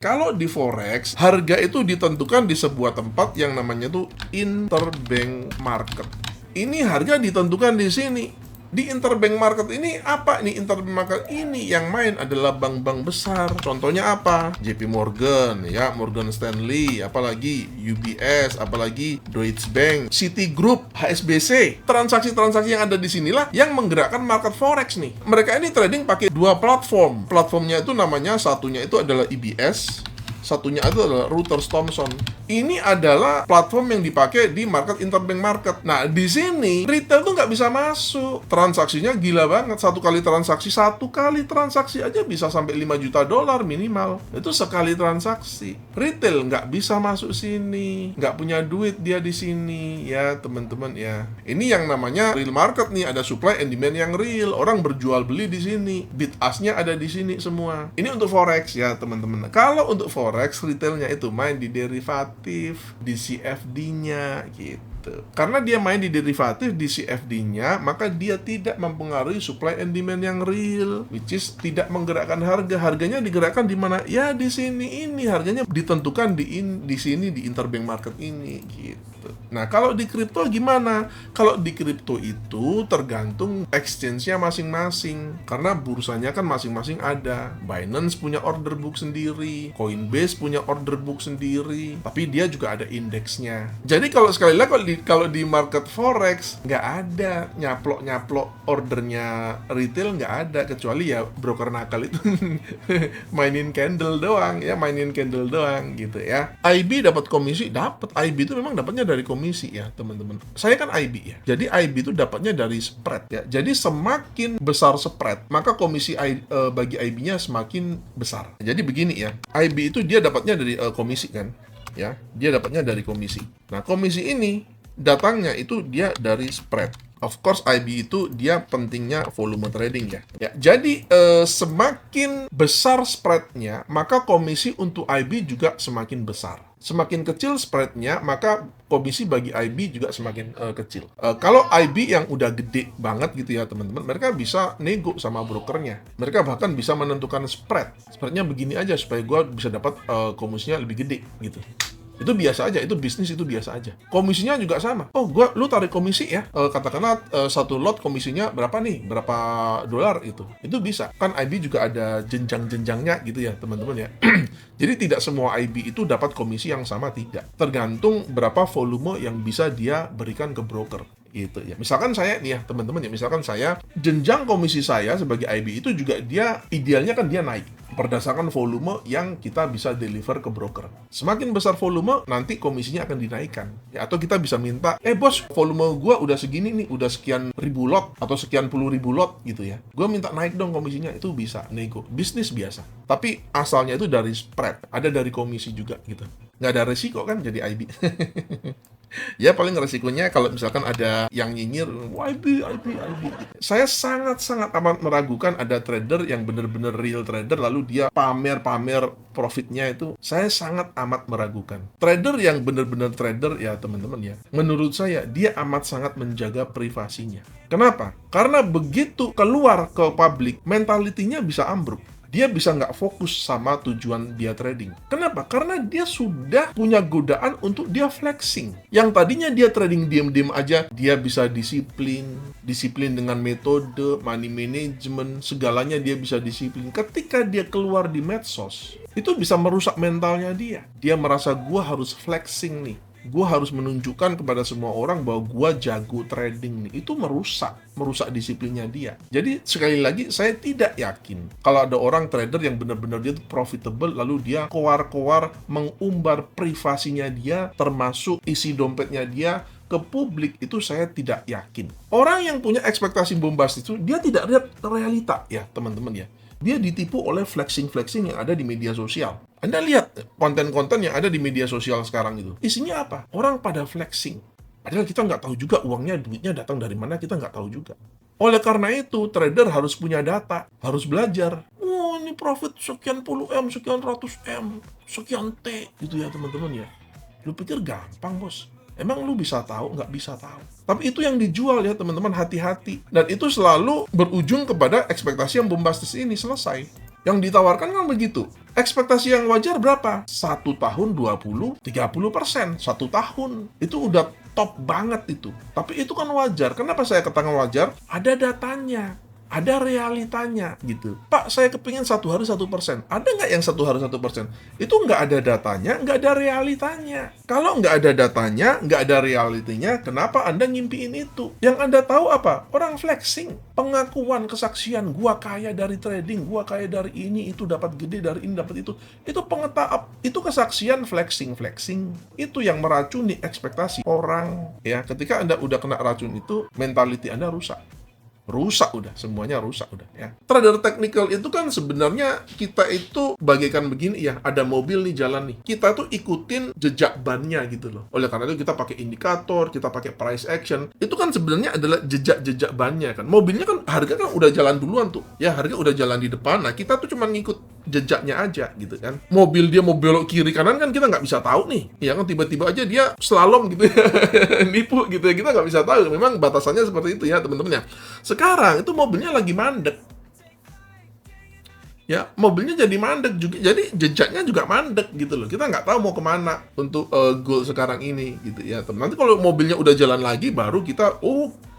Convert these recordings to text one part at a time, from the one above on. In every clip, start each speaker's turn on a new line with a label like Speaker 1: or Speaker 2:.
Speaker 1: Kalau di forex, harga itu ditentukan di sebuah tempat yang namanya tuh interbank market. Ini harga ditentukan di sini. Di interbank market ini apa nih? Interbank market ini yang main adalah bank-bank besar. Contohnya apa? JP Morgan, ya, Morgan Stanley, apalagi UBS, apalagi Deutsche Bank, Citigroup, HSBC. Transaksi-transaksi yang ada di sinilah yang menggerakkan market forex nih. Mereka ini trading pakai dua platform. Platformnya itu namanya, satunya itu adalah EBS, satunya itu adalah Reuters Thomson. Ini adalah platform yang dipakai di market interbank market. Nah, di sini retail tuh nggak bisa masuk. Transaksinya gila banget. Satu kali transaksi aja bisa sampai 5 juta dolar minimal. Itu sekali transaksi. Retail nggak bisa masuk sini. Nggak punya duit dia di sini. Ya, teman-teman ya. Ini yang namanya real market nih. Ada supply and demand yang real. Orang berjual beli di sini. Bid ask-nya ada di sini semua. Ini untuk forex ya, teman-teman. Kalau untuk forex, retailnya itu main di derivatif, di CFD-nya gitu. Karena dia main di derivatif, di CFD-nya, maka dia tidak mempengaruhi supply and demand yang real, which is tidak menggerakkan harga. Harganya digerakkan di mana? Ya di sini ini. Harganya ditentukan di sini, di interbank market ini gitu. Nah, kalau di kripto gimana? Kalau di kripto itu tergantung exchange-nya masing-masing. Karena bursanya kan masing-masing ada. Binance punya order book sendiri, Coinbase punya order book sendiri, tapi dia juga ada indeksnya. Jadi kalau sekali lagi kalau di market forex nggak ada nyaplok ordernya retail, nggak ada, kecuali ya broker nakal itu mainin candle doang gitu ya. IB dapat komisi, dapat. IB itu memang dapatnya dari komisi ya, teman-teman. Saya kan IB ya. Jadi IB itu dapatnya dari spread ya. Jadi semakin besar spread, maka komisi bagi IB-nya semakin besar. Jadi begini ya. IB itu dia dapatnya dari komisi kan. Ya, dia dapatnya dari komisi. Nah, komisi ini datangnya itu dia dari spread. Of course, IB itu dia pentingnya volume trading ya. Jadi semakin besar spreadnya, maka komisi untuk IB juga semakin besar. Semakin kecil spreadnya, maka komisi bagi IB juga semakin kecil. Kalau IB yang udah gede banget gitu ya teman-teman, mereka bisa nego sama brokernya. Mereka bahkan bisa menentukan spread. Spreadnya begini aja supaya gue bisa dapat komisinya lebih gede gitu. Itu biasa aja, itu bisnis, itu biasa aja. Komisinya juga sama. Oh, lu tarik komisi ya, katakanlah satu lot komisinya berapa nih, berapa dolar itu bisa. Kan IB juga ada jenjang-jenjangnya gitu ya teman-teman ya. Jadi tidak semua IB itu dapat komisi yang sama, tidak. Tergantung berapa volume yang bisa dia berikan ke broker. Gitu ya. Misalkan saya nih ya teman-teman ya, misalkan saya, jenjang komisi saya sebagai IB itu juga dia idealnya kan dia naik berdasarkan volume yang kita bisa deliver ke broker. Semakin besar volume, nanti komisinya akan dinaikkan. Ya, atau kita bisa minta, bos, volume gua udah segini nih, udah sekian ribu lot atau sekian puluh ribu lot gitu ya. Gua minta naik dong komisinya, itu bisa nego. Bisnis biasa. Tapi asalnya itu dari spread, ada dari komisi juga gitu. Nggak ada resiko kan jadi IB. Ya paling resikonya kalau misalkan ada yang nyinyir, IB. Saya sangat-sangat amat meragukan ada trader yang benar-benar real trader lalu dia pamer-pamer profitnya itu. Saya sangat amat meragukan. Trader yang benar-benar trader ya teman-teman ya, menurut saya dia amat sangat menjaga privasinya. Kenapa? Karena begitu keluar ke publik, mentalitinya bisa ambruk. Dia bisa nggak fokus sama tujuan dia trading. Kenapa? Karena dia sudah punya godaan untuk dia flexing. Yang tadinya dia trading diam-diam aja, dia bisa disiplin dengan metode, money management, segalanya dia bisa disiplin. Ketika dia keluar di medsos, itu bisa merusak mentalnya dia. Dia merasa gua harus flexing nih. Gue harus menunjukkan kepada semua orang bahwa gue jago trading nih. Itu merusak disiplinnya dia. Jadi sekali lagi saya tidak yakin kalau ada orang trader yang benar-benar dia profitable lalu dia koar-koar mengumbar privasinya dia, termasuk isi dompetnya dia ke publik. Itu saya tidak yakin. Orang yang punya ekspektasi bombastis itu dia tidak lihat realita ya teman-teman ya. Dia ditipu oleh flexing-flexing yang ada di media sosial. Anda lihat konten-konten yang ada di media sosial sekarang itu. Isinya apa? Orang pada flexing. Padahal kita nggak tahu juga duitnya datang dari mana, kita nggak tahu juga. Oleh karena itu, trader harus punya data, harus belajar. Oh, ini profit sekian puluh M, sekian ratus M, sekian T, gitu ya teman-teman ya. Lu pikir gampang, bos? Emang lu bisa tahu? Nggak bisa tahu. Tapi itu yang dijual ya teman-teman, hati-hati. Dan itu selalu berujung kepada ekspektasi yang bombastis ini selesai. Yang ditawarkan kan begitu. Ekspektasi yang wajar berapa? 1 tahun 20-30%. 1 tahun. Itu udah top banget itu. Tapi itu kan wajar. Kenapa saya katakan wajar? Ada datanya. Ada realitanya gitu. Pak, saya kepingin 1 hari 1%. Ada nggak yang 1 hari 1%? Itu nggak ada datanya, nggak ada realitanya. Kalau nggak ada datanya, nggak ada realitinya, kenapa Anda ngimpiin itu? Yang Anda tahu apa? Orang flexing. Pengakuan, kesaksian, gua kaya dari trading, gua kaya dari ini, itu dapat gede, dari ini dapat itu. Itu itu kesaksian flexing. Itu yang meracuni ekspektasi orang. Ya, ketika Anda udah kena racun itu, mentality Anda rusak udah, semuanya rusak udah ya. Trader technical itu kan sebenarnya kita itu bagaikan begini ya, ada mobil nih jalan nih. Kita tuh ikutin jejak bannya gitu loh. Oleh karena itu kita pakai indikator, kita pakai price action. Itu kan sebenarnya adalah jejak bannya kan. Mobilnya kan harga kan udah jalan duluan tuh. Ya, harga udah jalan di depan. Nah, kita tuh cuma ngikut jejaknya aja gitu kan. Mobil dia mau belok kiri kanan kan kita nggak bisa tahu nih. Ya kan tiba-tiba aja dia slalom gitu ya. Nipu gitu ya. Kita nggak bisa tahu. Memang batasannya seperti itu ya teman-teman ya. Sekarang itu mobilnya lagi mandek. Ya, mobilnya jadi mandek juga. Jadi jejaknya juga mandek gitu loh. Kita nggak tahu mau kemana untuk goal sekarang ini gitu ya. Nanti kalau mobilnya udah jalan lagi baru kita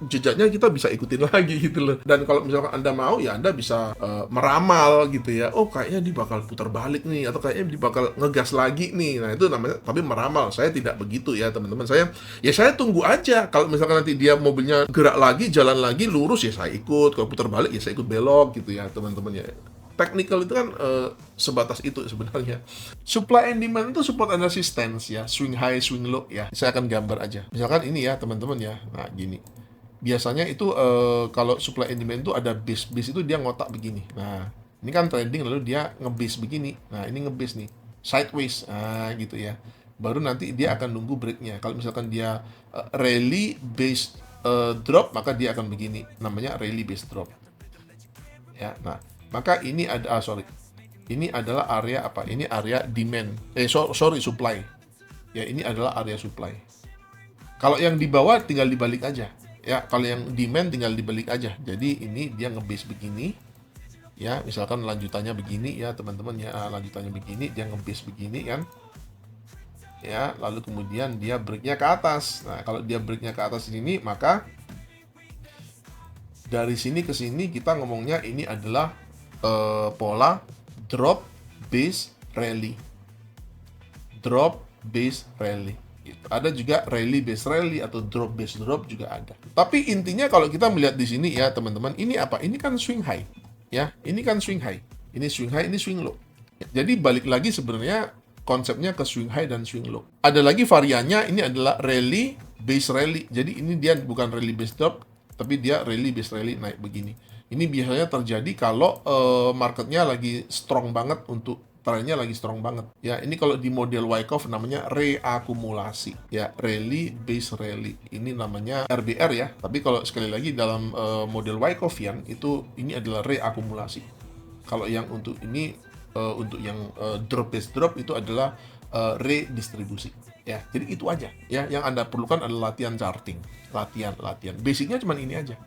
Speaker 1: jejaknya kita bisa ikutin lagi gitu loh. Dan kalau misalkan Anda mau ya Anda bisa meramal gitu ya. Oh, kayaknya dia bakal putar balik nih atau kayaknya dia bakal ngegas lagi nih. Nah, itu namanya tapi meramal. Saya tidak begitu ya, teman-teman. Saya tunggu aja. Kalau misalkan nanti dia mobilnya gerak lagi, jalan lagi lurus ya saya ikut. Kalau putar balik ya saya ikut belok gitu ya, teman-teman ya. Technical itu kan sebatas itu sebenarnya. Supply and demand itu support and resistance ya, swing high, swing low ya. Saya akan gambar aja. Misalkan ini ya teman-teman ya. Nah gini. Biasanya itu kalau supply and demand itu ada base itu dia ngotak begini. Nah ini kan trading lalu dia nge-base begini. Nah ini nge-base nih sideways. Nah gitu ya. Baru nanti dia akan nunggu breaknya. Kalau misalkan dia rally base drop maka dia akan begini. Namanya rally base drop. Ya, nah maka ini ada ini adalah area apa? Ini area demand. Supply. Ya, ini adalah area supply. Kalau yang di bawah tinggal dibalik aja. Ya, kalau yang demand tinggal dibalik aja. Jadi ini dia nge-base begini. Ya, misalkan lanjutannya begini ya, teman-teman ya. Lanjutannya begini, dia nge-base begini kan. Ya, lalu kemudian dia breaknya ke atas. Nah, kalau dia breaknya ke atas ini, maka dari sini ke sini kita ngomongnya ini adalah pola drop base rally. Drop base rally. Gitu. Ada juga rally base rally atau drop base drop juga ada. Tapi intinya kalau kita melihat di sini ya teman-teman, ini apa? Ini kan swing high. Ya, ini kan swing high. Ini swing high, ini swing low. Jadi balik lagi sebenarnya konsepnya ke swing high dan swing low. Ada lagi variannya, ini adalah rally base rally. Jadi ini dia bukan rally base drop, tapi dia rally base rally naik begini. Ini biasanya terjadi kalau marketnya lagi strong banget untuk trennya lagi strong banget. Ya, ini kalau di model Wyckoff namanya reakumulasi. Ya, rally base rally. Ini namanya RBR ya. Tapi kalau sekali lagi dalam model Wyckoff-ian itu ini adalah reakumulasi. Kalau yang untuk ini untuk yang drop base drop itu adalah redistribusi. Ya, jadi itu aja. Ya, yang Anda perlukan adalah latihan charting. Latihan. Basicnya cuma ini aja.